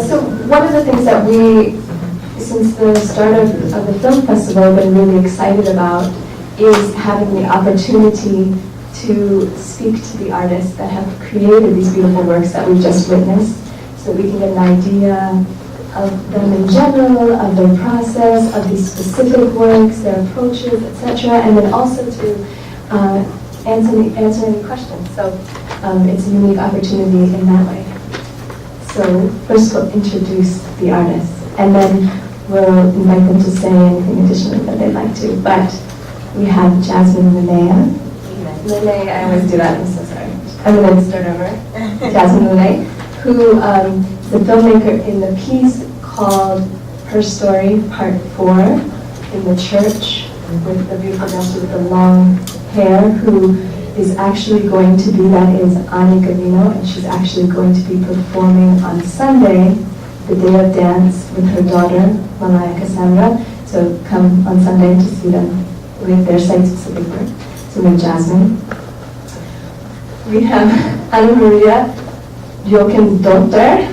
So one of the things that we, since the start of the film festival, have been really excited about is having the opportunity to speak to the artists that have created these beautiful works that we've just witnessed, so we can get an idea of them in general, of their process, of these specific works, their approaches, etc., and then also to answer any questions. So it's a unique opportunity in that way. So first we'll introduce the artists, and then we'll invite them to say anything additionally that they'd like to. But we have Jasmine Linnea. Linnea, I always do that, I'm so sorry. I'm going to start over. Jasmine Linnea, who is a filmmaker in the piece called Her Story, Part 4, in the church, with the beautiful dancer with the long hair, who is actually going to be, that is Ani Gavino, and she's actually going to be performing on Sunday, the day of dance, with her daughter, Malaya Cassandra. So come on Sunday to see them with their site-specific work. So we have Jasmine. We have Ann Maria Joachim's daughter.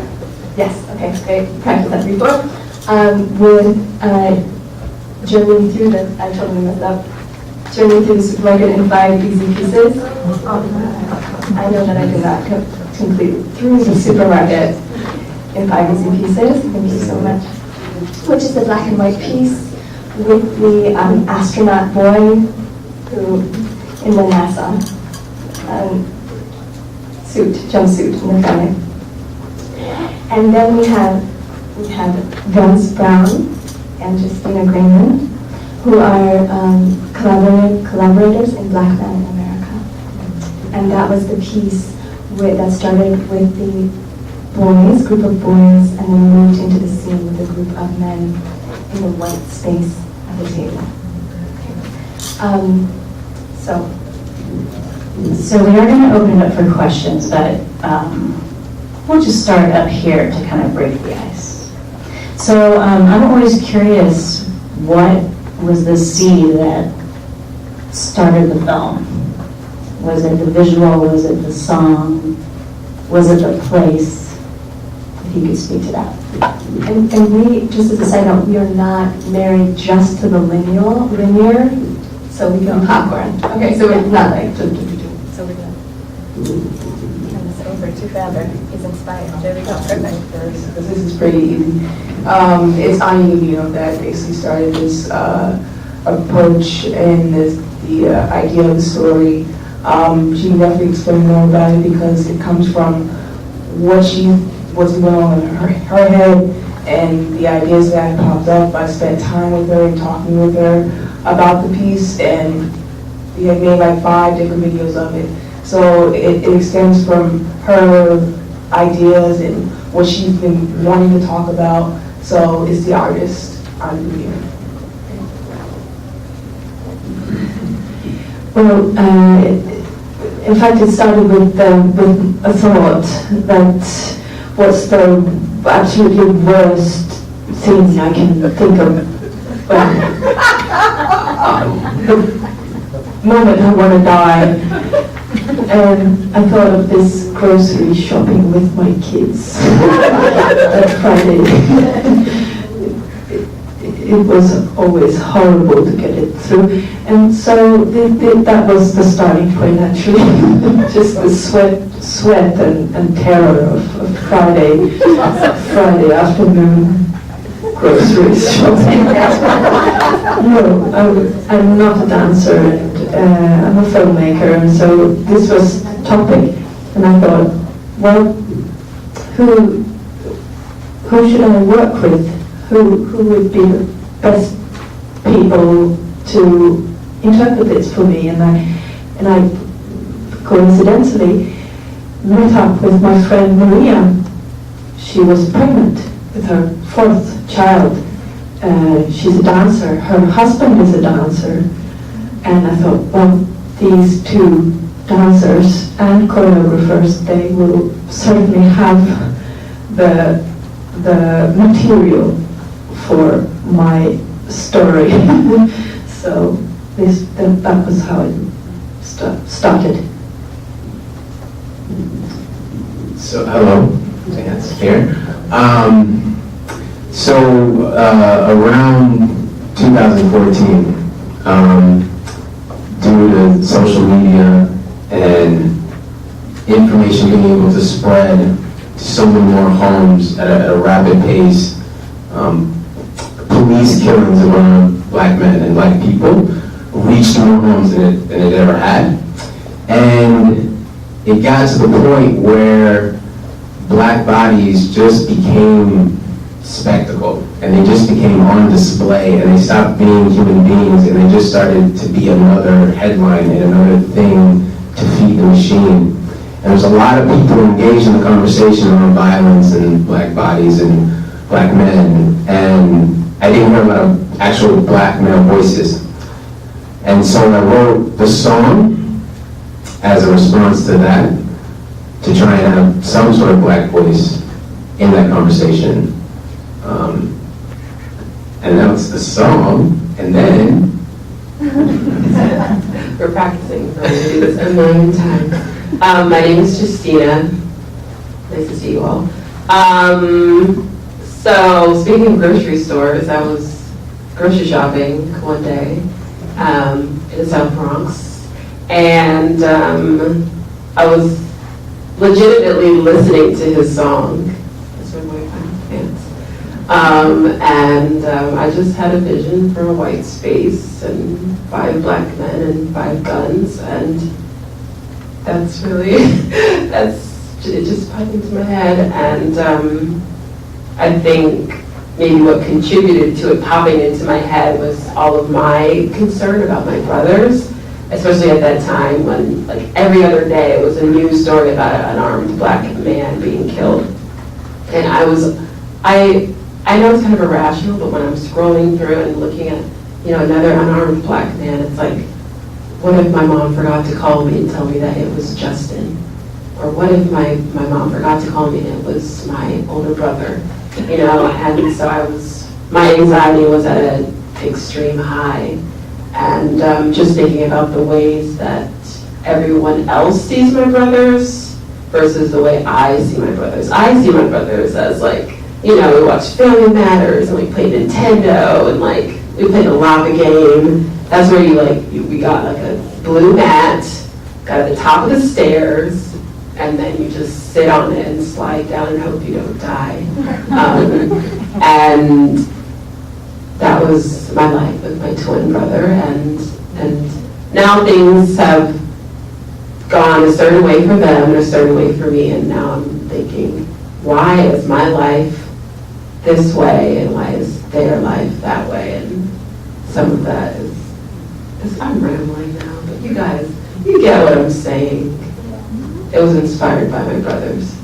Yes, okay, I practiced that before. Would journey through the, I totally messed up, journey through the supermarket in 5 easy pieces. I know that I did not complete through the supermarket in 5 easy pieces. Thank you so much. Which is the black and white piece with the astronaut boy who in the NASA jumpsuit in the family. And then we have Vance Brown and Justina Grayman, who are collaborators in Black Men in America. And that was the piece that started with the group of boys, and then moved into the scene with a group of men in the white space at the table. So we are going to open it up for questions, but we'll just start up here to kind of break the ice. So I'm always curious, what was the seed that started the film? Was it the visual? Was it the song? Was it the place? If you could speak to that. And we, just as a side note, we are not married just to the linear, so we can popcorn. Okay, so we're not like, so we're gonna turn this over to whoever is inspired. There we go, perfect. First, because this is pretty easy. It's Ani Gavino that basically started this approach and the idea of the story. She can definitely explain more about it because it comes from what's going on in her head and the ideas that popped up. I spent time with her and talking with her about the piece, and we had made like 5 different videos of it. So it extends from her ideas and what she's been wanting to talk about. So it's the artist, Ann Robideaux. Well, in fact, it started with a thought that what's the absolutely worst thing I can think of. The moment I want to die. And I thought of this grocery shopping with my kids that Friday. It was always horrible to get it through. And so that was the starting point, actually. Just the sweat and terror of Friday afternoon grocery shopping. No, I'm not a dancer, and I'm a filmmaker, and so this was topic. And I thought, well, who should I work with? Who would be the best people to interpret this for me? And I coincidentally met up with my friend Maria. She was pregnant with her 4th child. She's a dancer. Her husband is a dancer. And I thought, well, these 2 dancers and choreographers, they will certainly have the material for my story. So that was how it started. So hello, Vance here. Around 2014, due to social media and information being able to spread to so many more homes at a rapid pace, police killings around black men and black people reached more homes than it ever had. And it got to the point where black bodies just became spectacle, and they just became on display, and they stopped being human beings, and they just started to be another headline and another thing to feed the machine. And there's a lot of people engaged in the conversation on violence and black bodies and black men, and I didn't hear a lot of actual black male voices. And so I wrote the song as a response to that, to try and have some sort of black voice in that conversation. And now it's the song, and then... We're practicing for this a million times. My name is Justina. Nice to see you all. So, speaking of grocery stores, I was grocery shopping one day in the South Bronx, and I was legitimately listening to his song. That's my boyfriend's pants. And I just had a vision for a white space and 5 black men and 5 guns, and that's really, it just popped into my head. And I think maybe what contributed to it popping into my head was all of my concern about my brothers, especially at that time when, like, every other day it was a news story about an unarmed black man being killed. And I know it's kind of irrational, but when I'm scrolling through and looking at, another unarmed black man, it's like, what if my mom forgot to call me and tell me that it was Justin? Or what if my mom forgot to call me and it was my older brother? And so my anxiety was at an extreme high. And just thinking about the ways that everyone else sees my brothers versus the way I see my brothers. I see my brothers as, like, we watched Family Matters and we played Nintendo and, like, we played a lava game. That's where we got like a blue mat, got at the top of the stairs, and then you just sit on it and slide down and hope you don't die. And that was my life with my twin brother, and now things have gone a certain way for them and a certain way for me, and now I'm thinking, why is my life this way and why is their life that way? And some of that is I'm rambling now, but you guys, you get what I'm saying. It was inspired by my brothers.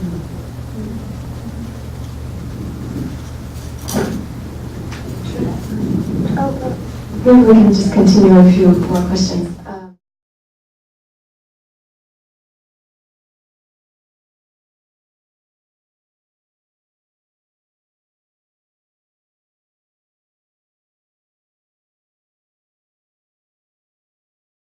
Maybe we can just continue a few more questions.